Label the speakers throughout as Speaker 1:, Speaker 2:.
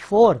Speaker 1: 4।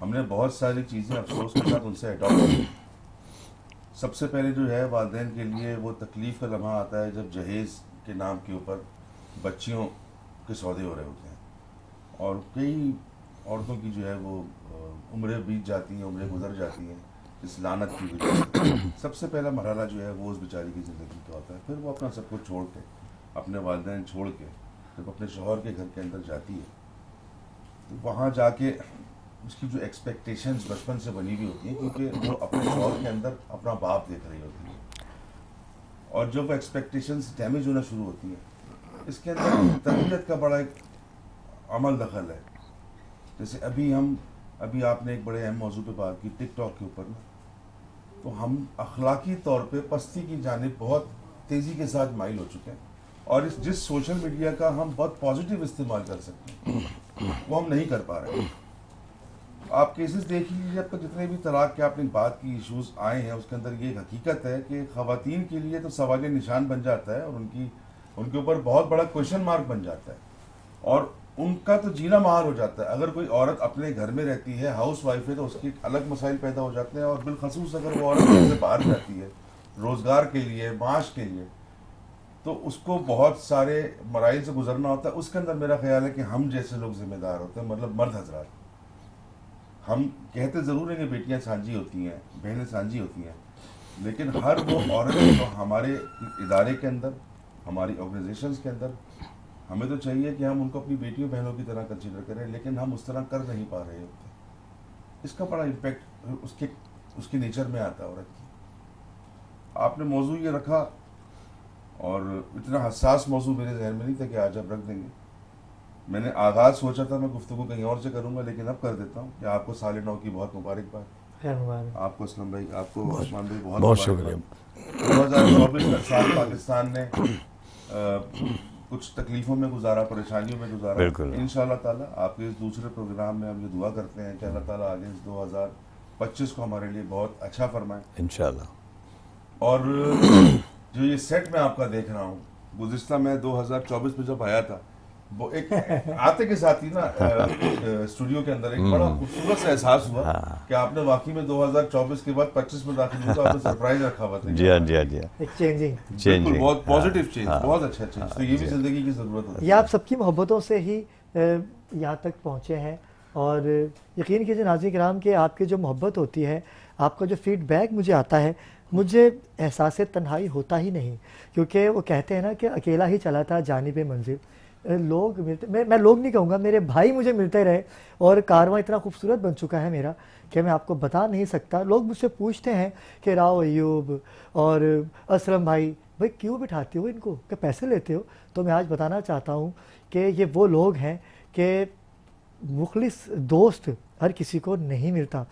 Speaker 2: ہم نے بہت ساری چیزیں افسوس کے ساتھ ان سے اڈاپٹ کی. سب سے پہلے جو ہے والدین کے لیے وہ تکلیف کا لمحہ آتا ہے جب جہیز کے نام کے اوپر بچیوں کے سودے ہو رہے ہوتے ہیں اور کئی عورتوں کی جو ہے وہ عمریں بیت جاتی ہیں, عمریں گزر جاتی ہیں اس لعنت کی وجہ سے. سب سے پہلا مرحلہ جو ہے وہ اس بیچاری کی زندگی کا ہوتا ہے. پھر وہ اپنا سب کچھ چھوڑ کے, اپنے والدین چھوڑ کے جب اپنے شوہر کے گھر کے اندر جاتی ہے تو وہاں جا کے اس کی جو ایکسپیکٹیشنز بچپن سے بنی ہوئی ہوتی ہیں, کیونکہ وہ اپنے شوہر کے اندر اپنا باپ دیکھ رہی ہوتی ہے, اور جب وہ ایکسپیکٹیشنز ڈیمیج ہونا شروع ہوتی ہیں اس کے اندر تربیت کا بڑا ایک عمل دخل ہے. جیسے ابھی آپ نے ایک بڑے اہم موضوع پہ بات کی ٹک ٹاک کے اوپر نا, تو ہم اخلاقی طور پہ پستی کی جانب بہت تیزی کے ساتھ مائل ہو چکے ہیں, اور جس سوشل میڈیا کا ہم بہت پازیٹیو استعمال کر سکتے ہیں وہ ہم نہیں کر پا رہے. آپ کیسز دیکھ لیجیے, اب تک جتنے بھی طلاق کے آپ نے بات کی ایشوز آئے ہیں اس کے اندر یہ حقیقت ہے کہ خواتین کے لیے تو سوال نشان بن جاتا ہے اور ان کے اوپر بہت بڑا کویشچن مارک بن جاتا ہے, اور ان کا تو جینا محال ہو جاتا ہے. اگر کوئی عورت اپنے گھر میں رہتی ہے, ہاؤس وائف ہے, تو اس کے الگ مسائل پیدا ہو جاتے ہیں, اور بالخصوص اگر وہ عورت گھر سے باہر جاتی ہے روزگار کے لیے, معاش کے لیے, تو اس کو بہت سارے مراحل سے گزرنا ہوتا ہے. اس کے اندر میرا خیال ہے کہ ہم جیسے لوگ ذمہ دار ہوتے ہیں, مطلب مرد حضرات. ہم کہتے ضرور ہیں کہ بیٹیاں سانجھی ہوتی ہیں, بہنیں سانجھی ہوتی ہیں, لیکن ہر وہ عورت جو ہمارے ادارے کے اندر, ہماری آرگنائزیشنز کے اندر, ہمیں تو چاہیے کہ ہم ان کو اپنی بیٹیوں بہنوں کی طرح کنسیڈر کریں, لیکن ہم اس طرح کر نہیں پا رہے ہوتے. اس کا بڑا امپیکٹ اس کے نیچر میں آتا ہے عورت کی. آپ نے موضوع یہ رکھا, اور اتنا حساس موضوع میرے ذہن میں نہیں تھا کہ آج آپ رکھ دیں گے. میں نے آغاز سوچا تھا میں گفتگو کہیں اور سے کروں گا, لیکن اب کر دیتا ہوں کہ آپ کو سال 9 کی بہت مبارکباد. آپ کو اسلم بھائی, آپ کو عثمان بھائی بہت
Speaker 3: شکریہ.
Speaker 2: 2024 کا سال پاکستان نے کچھ تکلیفوں میں گزارا, پریشانیوں میں گزارا. انشاءاللہ تعالیٰ آپ کے اس دوسرے پروگرام میں ہم یہ دعا کرتے ہیں کہ اللہ تعالیٰ آگے اس 2025 کو ہمارے لیے بہت اچھا فرمائے
Speaker 3: انشاءاللہ.
Speaker 2: اور جو یہ سیٹ میں آپ کا دیکھ رہا ہوں, گزشتہ میں 2024 میں جب آیا تھا, وہ ایک آتے کے ساتھ ہی نا اسٹوڈیو کے اندر ایک بڑا خوبصورت سا احساس ہوا کہ آپ نے واقعی میں 2024 کے بعد 25 میں داخل ہوا, تو آپ نے سرپرائز رکھا ہوا تھا.
Speaker 3: جی ہاں جی ہاں جی ہاں,
Speaker 1: ایک چینجنگ,
Speaker 3: بالکل
Speaker 2: بہت پازیٹیو چینج, بہت اچھا چینج. تو یہ بھی زندگی کی ضرورت ہوتی ہے.
Speaker 1: یہ آپ سب کی محبتوں سے ہی یہاں تک پہنچے ہیں, اور یقین کیجیے ناظرین کرام کہ آپ کی جو محبت ہوتی ہے, آپ کا جو فیڈ بیک مجھے آتا ہے, مجھے احساس تنہائی ہوتا ہی نہیں, کیونکہ وہ کہتے ہیں نا کہ اکیلا ہی چلا تھا جانب منزل. لوگ ملتے, میں لوگ نہیں کہوں گا, میرے بھائی مجھے ملتے رہے, اور کارواں اتنا خوبصورت بن چکا ہے میرا کہ میں آپ کو بتا نہیں سکتا. لوگ مجھ سے پوچھتے ہیں کہ راؤ ایوب اور اسلم بھائی کیوں بٹھاتے ہو ان کو, کہ پیسے لیتے ہو؟ تو میں آج بتانا چاہتا ہوں کہ یہ وہ لوگ ہیں کہ مخلص دوست ہر کسی کو نہیں ملتا.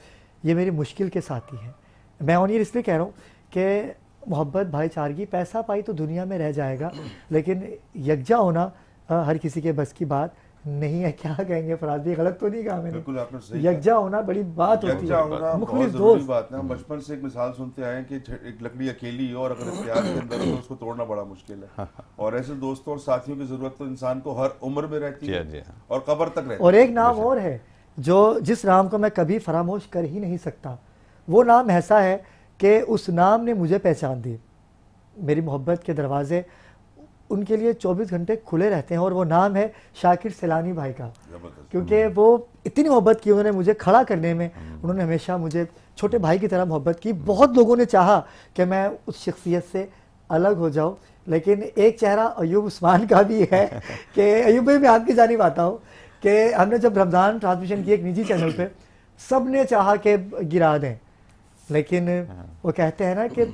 Speaker 1: یہ میری مشکل کے ساتھی ہیں. میں آنیر اس لیے کہہ رہا ہوں کہ محبت, بھائی چارگی, پیسہ پائی تو دنیا میں رہ جائے گا, لیکن یکجا ہونا ہر کسی کے بس کی بات نہیں ہے. کیا کہیں گے فراز بھی, غلط تو نہیں کہا میں نے؟
Speaker 2: بالکل آپ نے صحیح.
Speaker 1: یکجا ہونا بڑی بات ہوتی ہے,
Speaker 2: یکجا ہونا بہت ضروری بات ہے. ہم بچپن سے ایک مثال سنتے آئے ہیں کہ ایک لکڑی اکیلی ہو اور اگر اختیار کے اندر ہو تو اس کو توڑنا بڑا مشکل ہے, اور ایسے دوستوں اور ساتھیوں کی ضرورت تو انسان کو ہر عمر میں رہتی ہے اور قبر تک رہتی ہے.
Speaker 1: اور ایک نام اور ہے جس نام کو میں کبھی فراموش کر ہی نہیں سکتا. وہ نام ایسا ہے کہ اس نام نے مجھے پہچان دی. میری محبت کے دروازے ان کے لیے 24 گھنٹے کھلے رہتے ہیں, اور وہ نام ہے شاکر سیلانی بھائی کا. کیونکہ وہ اتنی محبت کی انہوں نے مجھے کھڑا کرنے میں, انہوں نے ہمیشہ مجھے چھوٹے بھائی کی طرح محبت کی. بہت لوگوں نے چاہا کہ میں اس شخصیت سے الگ ہو جاؤں, لیکن ایک چہرہ ایوب عثمان کا بھی ہے کہ ایوب بھائی میں آپ کی جانب آتا ہوں کہ ہم نے جب رمضان ٹرانسمیشن کی ایک نجی چینل پہ, سب نے چاہا کہ گرا دیں, لیکن وہ کہتے ہیں نا کہ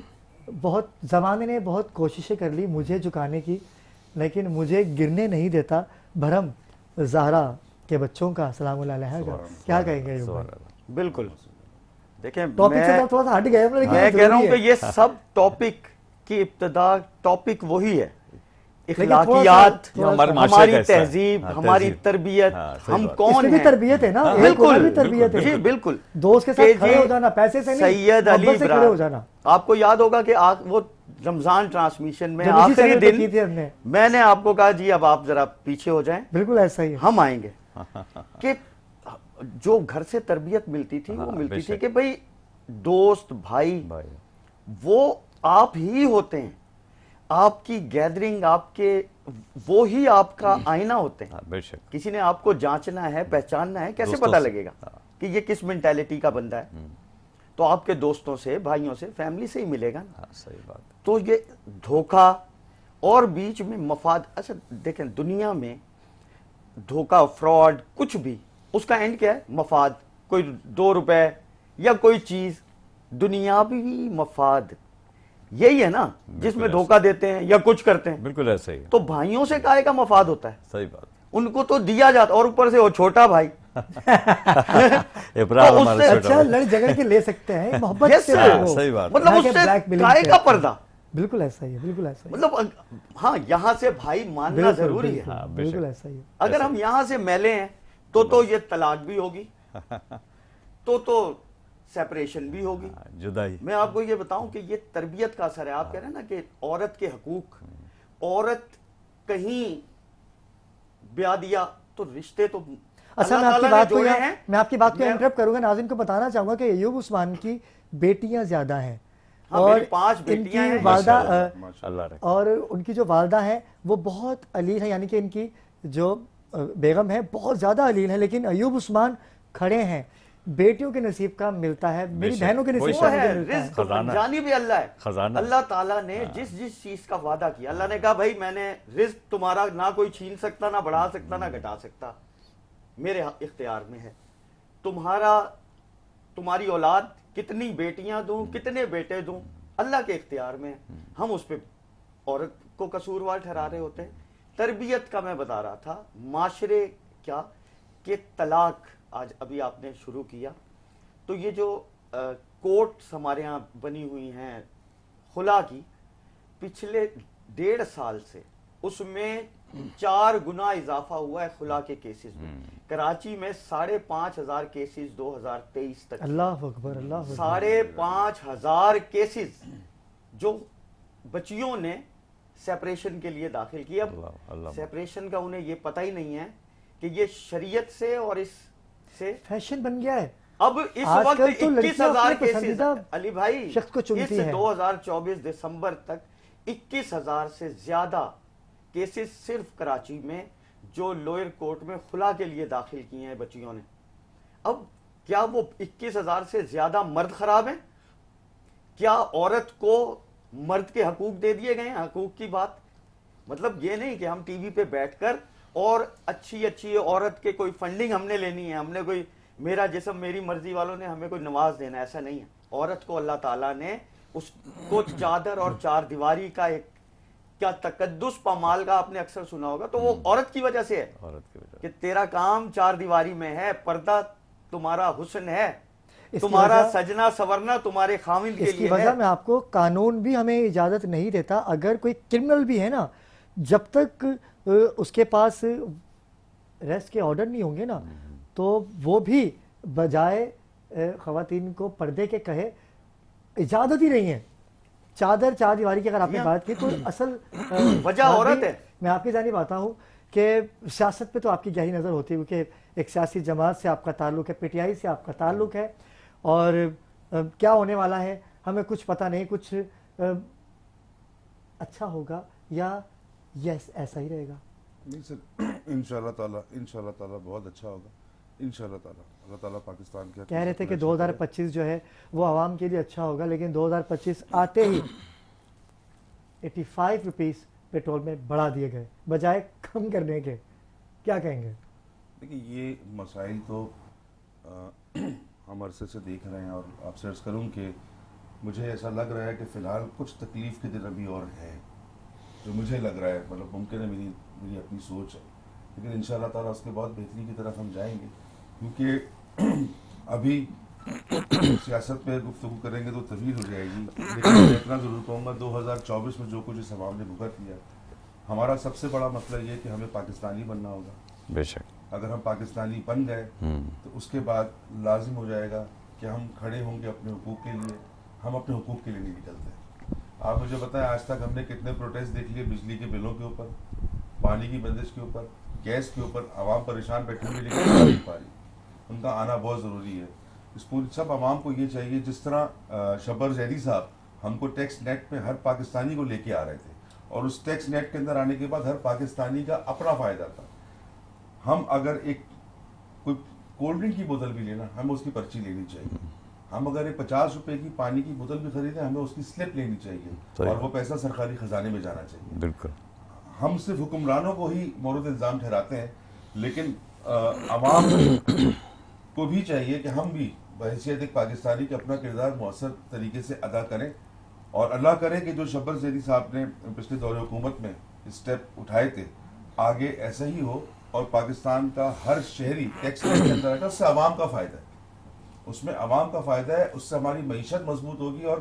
Speaker 1: بہت زمانے نے بہت کوششیں کر لی مجھے جھکانے کی, لیکن مجھے گرنے نہیں دیتا بھرم زہرا کے بچوں کا سلام اللہ علیہ کا. کیا کہیں گے؟
Speaker 4: بالکل. دیکھیں
Speaker 1: ٹاپک سے تھوڑا سا ہٹ گئے,
Speaker 4: میں کہہ رہا ہوں کہ یہ سب ٹاپک کی ابتدا, ٹاپک وہی ہے, اخلاقیات, ہماری تہذیب, ہماری تربیت, ہم کون ہیں.
Speaker 1: تربیت ہے نا,
Speaker 4: بالکل بالکل.
Speaker 1: دوست کے ساتھ کھڑے ہو جانا, پیسے سے نہیں,
Speaker 4: سید علی
Speaker 1: محبت سے کھڑے ہو جانا.
Speaker 4: آپ کو یاد ہوگا کہ وہ رمضان ٹرانسمیشن میں آخری دن میں نے آپ کو کہا جی اب آپ ذرا پیچھے ہو جائیں,
Speaker 1: بالکل ایسا ہی
Speaker 4: ہم آئیں گے, کہ جو گھر سے تربیت ملتی تھی وہ ملتی تھی کہ بھائی دوست بھائی وہ آپ ہی ہوتے ہیں, آپ کی گیدرنگ آپ کے وہ ہی آپ کا آئینہ ہوتے ہیں.
Speaker 3: بے شک
Speaker 4: کسی نے آپ کو جانچنا ہے, پہچاننا ہے, کیسے پتہ لگے گا کہ یہ کس مینٹیلٹی کا بندہ ہے؟ تو آپ کے دوستوں سے, بھائیوں سے, فیملی سے ہی ملے گا نا.
Speaker 3: صحیح بات.
Speaker 4: تو یہ دھوکہ اور بیچ میں مفاد, اچھا دیکھیں دنیا میں دھوکہ, فراڈ, کچھ بھی اس کا اینڈ کیا ہے؟ مفاد. کوئی 2 روپے یا کوئی چیز, دنیاوی مفاد یہی ہے نا جس میں دھوکہ دیتے ہیں یا کچھ کرتے ہیں.
Speaker 3: بالکل ایسا ہی.
Speaker 4: تو بھائیوں سے کائے کا مفاد ہوتا ہے؟
Speaker 3: صحیح بات.
Speaker 4: ان کو تو دیا جاتا, اور اوپر سے وہ چھوٹا بھائی
Speaker 1: اچھا لڑ جگڑ کے لے سکتے ہیں, محبت سے.
Speaker 3: صحیح بات.
Speaker 4: مطلب اس سے کائے کا پردہ.
Speaker 1: بالکل ایسا ہی ہے, بالکل ایسا ہی.
Speaker 4: مطلب ہاں یہاں سے بھائی ماننا ضروری ہے.
Speaker 1: بالکل ایسا ہی ہے.
Speaker 4: اگر ہم یہاں سے میلے ہیں تو یہ طلاق بھی ہوگی, تو سیپریشن بھی ہوگی,
Speaker 3: جدائی.
Speaker 4: میں آپ کو یہ بتاؤں کہ یہ تربیت کا اثر ہے. آپ کہہ رہے ہیں نا کہ عورت کے حقوق, عورت کہیں بیاہ دیا تو رشتے تو
Speaker 1: اچھا میں آپ کی بات کو انٹرپٹ کروں گا. ناظرین کو بتانا چاہوں گا کہ ایوب عثمان کی بیٹیاں زیادہ ہیں, اور
Speaker 4: 5 بیٹیاں ہیں,
Speaker 1: والدہ اور ان کی جو والدہ ہیں وہ بہت علیل ہیں, یعنی کہ ان کی جو بیگم ہے بہت زیادہ علیل ہے, لیکن ایوب عثمان کھڑے ہیں. بیٹیوں کے نصیب کا ملتا ہے, میری بہنوں کے نصیب کا ملتا ہے.
Speaker 4: رزق جانب اللہ ہے.
Speaker 3: خزانہ
Speaker 4: اللہ تعالیٰ نے جس چیز کا وعدہ کیا, اللہ نے کہا بھائی میں نے رزق تمہارا نہ کوئی چھین سکتا, نہ بڑھا سکتا, نہ گھٹا سکتا, میرے اختیار میں ہے. تمہاری اولاد کتنی بیٹیاں دوں, کتنے بیٹے دوں, اللہ کے اختیار میں. ہم اس پہ عورت کو قصوروار ٹھہرا رہے ہوتے ہیں. تربیت کا میں بتا رہا تھا, معاشرے کیا کہ طلاق آج ابھی آپ نے شروع کیا, تو یہ جو کوٹس ہمارے ہاں بنی ہوئی ہیں خلا کی, پچھلے 1.5 سال سے اس میں 4 گنا اضافہ ہوا ہے خلا کے کیسز میں. کراچی میں 5,500 کیسز 2023 تک.
Speaker 1: اللہ اکبر, اللہ اکبر.
Speaker 4: 5,500 کیسز جو بچیوں نے سیپریشن کے لیے داخل کیا. سیپریشن کا انہیں یہ پتہ ہی نہیں ہے کہ یہ شریعت سے اور اس سے
Speaker 1: فیشن بن گیا ہے.
Speaker 4: اب اس وقت 21,000 کیسز علی بھائی
Speaker 1: شخص کو چنتی ہے.
Speaker 4: 2024 دسمبر تک 21,000 سے زیادہ کیسز صرف کراچی میں جو لوئر کورٹ میں خلا کے لیے داخل کیے ہیں بچیوں نے. اب کیا وہ 21,000 سے زیادہ مرد خراب ہیں؟ کیا عورت کو مرد کے حقوق دے دیے گئے ہیں؟ حقوق کی بات مطلب یہ نہیں کہ ہم ٹی وی پہ بیٹھ کر اور اچھی عورت کے کوئی فنڈنگ ہم نے لینی ہے, ہم نے کوئی میرا جسم میری مرضی والوں نے ہمیں کوئی نواز دینا, ایسا نہیں ہے. عورت کو اللہ تعالیٰ نے اس کو چادر اور 4 دیواری کا ایک کیا تقدس پامال کا آپ نے اکثر سنا ہوگا, تو وہ عورت کی وجہ سے ہے کہ تیرا کام 4 دیواری میں ہے, پردہ تمہارا حسن ہے, تمہارا سجنا سورنا تمہارے خامند کے لیے ہے.
Speaker 1: اس کی وجہ میں آپ کو قانون بھی ہمیں اجازت نہیں دیتا, اگر کوئی کرمنل بھی ہے نا, جب تک اس کے پاس ریسٹ کے آرڈر نہیں ہوں گے نا, تو وہ بھی بجائے خواتین کو پردے کے کہے اجازت ہی نہیں ہے. 4 دیواری کی اگر آپ نے بات کی تو اصل
Speaker 4: وجہ عورت ہے.
Speaker 1: میں آپ کی جانب آتا ہوں کہ سیاست پہ تو آپ کی گہری نظر ہوتی ہے, کیونکہ ایک سیاسی جماعت سے آپ کا تعلق ہے, پی ٹی آئی سے آپ کا تعلق ہے, اور کیا ہونے والا ہے ہمیں کچھ پتہ نہیں. کچھ اچھا ہوگا یا یس ایسا ہی رہے گا؟
Speaker 2: نہیں سر, انشاءاللہ تعالیٰ بہت اچھا ہوگا انشاءاللہ تعالیٰ. اللہ تعالیٰ پاکستان کے
Speaker 1: کہہ رہے تھے کہ 2025 جو ہے وہ عوام کے لیے اچھا ہوگا, لیکن 2025 آتے ہی 85 روپیز پیٹرول میں بڑھا دیے گئے بجائے کم کرنے کے. کیا کہیں گے؟
Speaker 2: دیکھیں یہ مسائل تو ہم عرصے سے دیکھ رہے ہیں, اور آپ سے عرض کروں کہ مجھے ایسا لگ رہا ہے کہ فی الحال کچھ تکلیف کے دن ابھی اور ہیں, جو مجھے لگ رہا ہے, مطلب ممکن ہے میری اپنی سوچ ہے, لیکن انشاءاللہ تعالیٰ اس کے بعد بہتری کی طرف ہم جائیں گے. کیونکہ ابھی سیاست پہ گفتگو کریں گے تو طویل ہو جائے گی, لیکن میں اتنا ضرور کہوں گا 2024 میں جو کچھ اس عوام نے بھگت لیا, ہمارا سب سے بڑا مسئلہ یہ کہ ہمیں پاکستانی بننا ہوگا.
Speaker 3: بے شک
Speaker 2: اگر ہم پاکستانی بن گئے تو اس کے بعد لازم ہو جائے گا کہ ہم کھڑے ہوں گے اپنے حقوق کے لیے. ہم اپنے حقوق کے لیے نہیں نکلتے. آپ مجھے بتائیں آج تک ہم نے کتنے پروٹیسٹ دیکھ لیے بجلی کے بلوں کے اوپر, پانی کی بندش کے اوپر, گیس کے اوپر. عوام پریشان بیٹھے ہوئے لیکن نہیں پا رہی. ان کا آنا بہت ضروری ہے. اس پوری سب عوام کو یہ چاہیے, جس طرح شبر زیدی صاحب ہم کو ٹیکس نیٹ پہ ہر پاکستانی کو لے کے آ رہے تھے, اور اس ٹیکس نیٹ کے اندر آنے کے بعد ہر پاکستانی کا اپنا فائدہ تھا. ہم اگر ایک کوئی کولڈ ڈرنک کی بوتل بھی لینا, ہمیں اس کی پرچی لینی چاہیے. ہم اگر ایک 50 روپے کی پانی کی بوتل بھی خریدیں, ہمیں اس کی سلپ لینی چاہیے, اور وہ پیسہ سرکاری خزانے میں جانا چاہیے.
Speaker 3: بالکل.
Speaker 2: ہم صرف حکمرانوں کو ہی مورد الزام ٹھہراتے ہیں, لیکن عوام کو بھی چاہیے کہ ہم بھی بحیثیت ایک پاکستانی کے اپنا کردار مؤثر طریقے سے ادا کریں, اور اللہ کرے کہ جو شبر زیدی صاحب نے پچھلے دور حکومت میں اسٹیپ اٹھائے تھے, آگے ایسا ہی ہو, اور پاکستان کا ہر شہری ٹیکس کے اندر آئے گا. اس سے عوام کا فائدہ ہے, اس میں عوام کا فائدہ ہے, اس سے ہماری معیشت مضبوط ہوگی. اور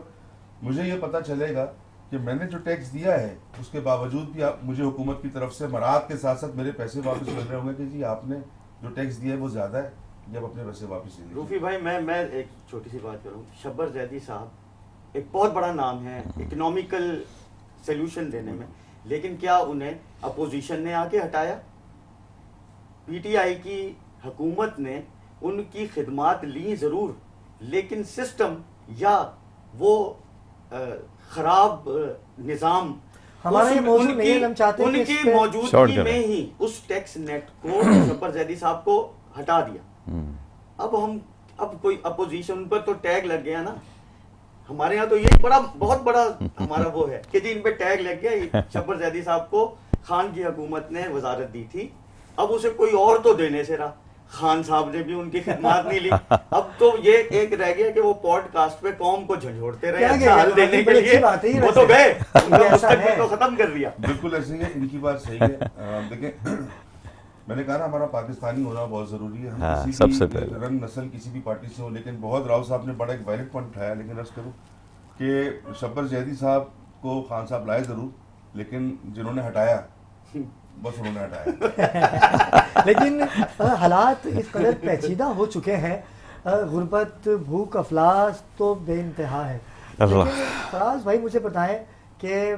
Speaker 2: مجھے یہ پتہ چلے گا کہ میں نے جو ٹیکس دیا ہے اس کے باوجود بھی مجھے حکومت کی طرف سے مراعات کے ساتھ ساتھ میرے پیسے واپس مل رہے ہوں گے کہ جی آپ نے جو ٹیکس دیا ہے وہ زیادہ ہے, جب اپنے پیسے واپس لے لیجیے.
Speaker 4: روفی بھائی, میں ایک چھوٹی سی بات کروں. شبر زیدی صاحب ایک بہت بڑا نام ہے اکنامیکل سیلوشن دینے میں, لیکن کیا انہیں اپوزیشن نے آ کے ہٹایا؟ پی ٹی آئی کی حکومت نے ان کی خدمات لی ضرور, لیکن سسٹم یا وہ خراب نظام,
Speaker 1: ہمارا یہ موضوع نہیں ہے, ہم چاہتے ہیں
Speaker 4: ان کی موجودگی میں ہی اس ٹیکس نیٹ کو شبر زیدی صاحب کو ہٹا دیا. اب کوئی اپوزیشن پر تو ٹیگ لگ گیا نا. ہمارے یہاں تو یہ بہت بڑا ہمارا وہ ہے کہ جی ان پہ ٹیگ لگ گیا. شبر زیدی صاحب کو خان کی حکومت نے وزارت دی تھی, اب اسے کوئی اور تو دینے سے رہا, خان صاحب نے بھی ان کی خدمات نہیں لی. اب تو یہ ایک رہ گیا کہ وہ پوڈ کاسٹ پہ قوم کو جھنجھوڑتے رہے اچھا حل دینے کے لیے, وہ تو گئے, ان کا مستقبل تو ختم کر دیا.
Speaker 2: بالکل ایسے ہی ہے, ان کی بات صحیح ہے. دیکھیں, میں نے کہا نا ہمارا پاکستانی ہونا بہت ضروری ہے. ہم کسی بھی رنگ نسل کسی بھی پارٹی سے ہو, لیکن بہت راؤ صاحب نے بڑا ایک ویلڈ پوائنٹ اٹھایا. لیکن عرض کروں کہ شبر زیدی صاحب کو خان صاحب لائے ضرور, لیکن جنہوں نے ہٹایا بس انہوں نے ہٹایا.
Speaker 1: لیکن حالات اس قدر پیچیدہ ہو چکے ہیں, غربت, بھوک, افلاس تو بے انتہا ہے. لیکن فراز بھائی مجھے بتائیں کہ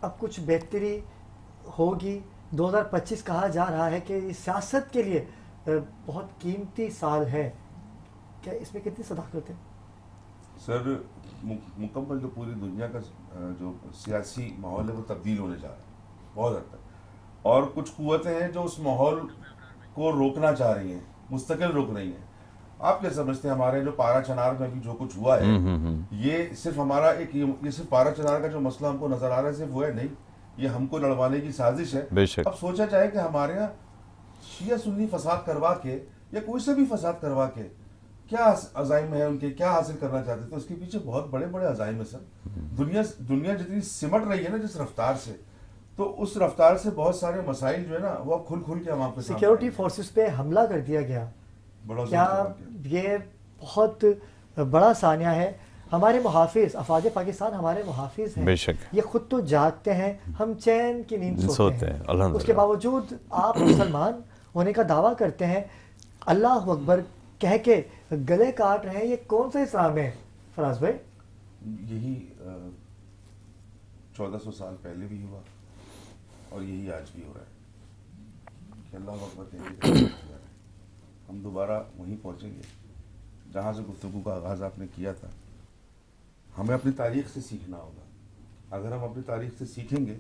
Speaker 1: اب کچھ بہتری ہوگی. 2025 کہا جا رہا ہے کہ سیاست کے لیے بہت قیمتی سال ہے, کیا اس میں کتنی صداقت ہے؟
Speaker 2: سر, مکمل جو پوری دنیا کا جو سیاسی ماحول ہے وہ تبدیل ہونے جا رہا ہے بہت حد تک, اور کچھ قوتیں ہیں جو اس ماحول کو روکنا چاہ رہی ہیں, مستقل روک رہی ہیں. آپ کیا سمجھتے ہیں ہمارے جو پارا چنار میں بھی جو کچھ ہوا ہے, یہ صرف ہمارا ایک یہ صرف پارا چنار کا جو مسئلہ ہم کو نظر آ رہا ہے صرف وہ ہے نہیں, یہ ہم کو لڑوانے کی سازش ہے. اب سوچا جائے کہ ہمارے یہاں شیعہ سنی فساد کروا کے یا کوئی سے بھی فساد کروا کے کیا عزائم ہے ان کے, کیا حاصل کرنا چاہتے تھے, اس کے پیچھے بہت بڑے بڑے عزائم ہیں سر. دنیا جتنی سمٹ رہی ہے نا جس رفتار سے, تو اس رفتار سے بہت سارے مسائل جو ہے نا وہ کھل کھل کے عوام کے سامنے.
Speaker 1: سیکیورٹی فورسز پہ حملہ کر دیا گیا, کیا یہ بہت بڑا ثانیہ ہے؟ ہمارے محافظ افواج پاکستان ہمارے محافظ ہیں, یہ خود تو جاگتے ہیں, ہم چین کی نیند سوتے ہیں, اس کے باوجود آپ مسلمان ہونے کا دعویٰ کرتے ہیں, اللہ اکبر کہہ کے گلے کاٹ رہے ہیں. یہ کون سا اسلام ہے فراز بھائی؟
Speaker 2: یہی 1400 سال پہلے بھی ہوا اور یہی آج بھی ہو رہا ہے کہ اللہ اکبر کہہ کے ہم دوبارہ وہیں پہنچیں گے جہاں سے گفتگو کا آغاز آپ نے کیا تھا. ہمیں اپنی تاریخ سے سیکھنا ہوگا. اگر ہم اپنی تاریخ سے سیکھیں گے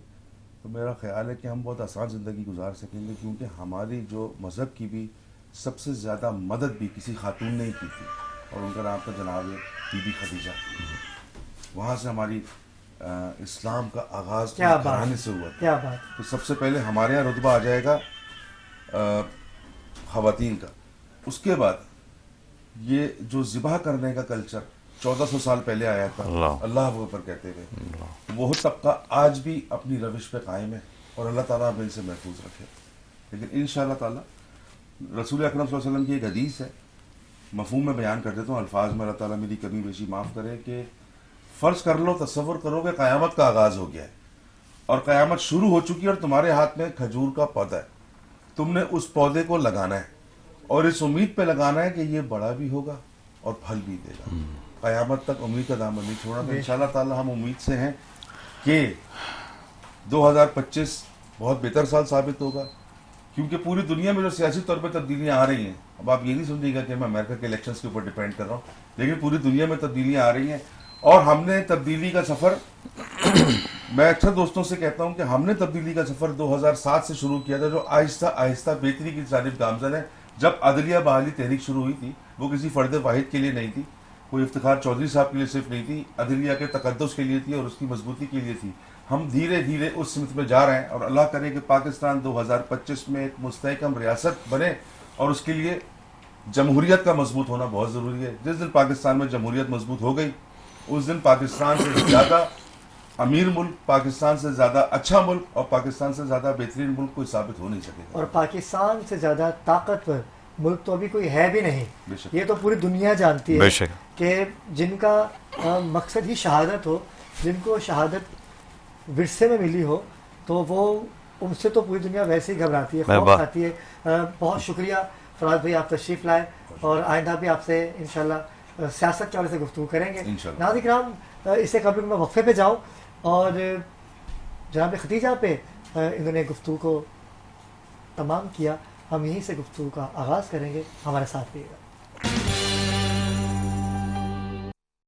Speaker 2: تو میرا خیال ہے کہ ہم بہت آسان زندگی گزار سکیں گے, کیونکہ ہماری جو مذہب کی بھی سب سے زیادہ مدد بھی کسی خاتون نے ہی کی تھی, اور ان کا نام تھا جناب بی بی خدیجہ. وہاں سے ہماری اسلام کا آغاز گھرانے سے ہوا.
Speaker 1: کیا بات.
Speaker 2: تو سب سے پہلے ہمارے یہاں رتبہ آ جائے گا خواتین کا. اس کے بعد یہ جو ذبح کرنے کا کلچر 1400 سال پہلے آیا تھا, اللہ اکبر کہتے ہوئے, وہ طبقہ آج بھی اپنی روش پہ قائم ہے, اور اللہ تعالیٰ ہمیں ان سے محفوظ رکھے. لیکن انشاءاللہ تعالیٰ رسول اکرم صلی اللہ علیہ وسلم کی ایک حدیث ہے, مفہوم میں بیان کر دیتا ہوں الفاظ میں, اللہ تعالیٰ میری کمی بیشی معاف کرے, کہ فرض کر لو, تصور کرو کہ قیامت کا آغاز ہو گیا ہے اور قیامت شروع ہو چکی ہے, اور تمہارے ہاتھ میں کھجور کا پودا ہے. تم نے اس پودے کو لگانا ہے اور اس امید پہ لگانا ہے کہ یہ بڑا بھی ہوگا اور پھل بھی دے گا. قیامت تک امید کا دامن نہیں چھوڑنا. تو انشاءاللہ تعالیٰ ہم امید سے ہیں کہ 2025 بہت بہتر سال ثابت ہوگا. کیونکہ پوری دنیا میں جو سیاسی طور پہ تبدیلیاں آ رہی ہیں، اب آپ یہ نہیں سمجھیے گا کہ میں امریکہ کے الیکشنز کے اوپر ڈیپینڈ کر رہا ہوں، لیکن پوری دنیا میں تبدیلیاں آ رہی ہیں، اور ہم نے تبدیلی کا سفر میں اکثر دوستوں سے کہتا ہوں کہ ہم نے تبدیلی کا سفر 2007 سے شروع کیا تھا، جو آہستہ آہستہ بہتری کی جانب گامزن ہے. جب عدلیہ بحالی تحریک شروع ہوئی تھی وہ کسی فرد واحد کے لیے نہیں تھی، کوئی افتخار چودھری صاحب کے لیے صرف نہیں تھی، عدلیہ کے تقدس کے لیے تھی اور اس کی مضبوطی کے لیے تھی. ہم دھیرے دھیرے اس سمت میں جا رہے ہیں، اور اللہ کرے کہ پاکستان 2025 میں ایک مستحکم ریاست بنے، اور اس کے لیے جمہوریت کا مضبوط ہونا بہت ضروری ہے. جس دن پاکستان میں جمہوریت مضبوط ہو گئی اس دن پاکستان سے زیادہ امیر ملک، پاکستان سے زیادہ اچھا ملک اور پاکستان سے زیادہ بہترین ملک کوئی ثابت ہو نہیں سکے گا.
Speaker 1: اور پاکستان سے زیادہ طاقتور ملک تو ابھی کوئی ہے بھی نہیں.
Speaker 2: بے شک.
Speaker 1: یہ تو پوری دنیا جانتی
Speaker 3: بے
Speaker 1: ہے
Speaker 3: شک.
Speaker 1: کہ جن کا مقصد ہی شہادت ہو، جن کو شہادت ورثے میں ملی ہو، تو وہ ان سے تو پوری دنیا ویسے ہی گھبراتی ہے، خوف کھاتی ہے. بہت شکریہ فراز بھائی، آپ تشریف لائے، اور آئندہ بھی آپ سے انشاءاللہ سیاست کے حوالے سے گفتگو کریں گے.
Speaker 2: انشاءاللہ.
Speaker 1: ناظرین کرام، اس سے قبل میں وقفے پہ جاؤں، اور جناب ختیجہ پہ انہوں نے گفتگو کو تمام کیا، ہم یہیں سے گفتگو کا آغاز کریں گے. ہمارے ساتھ رہیے گا.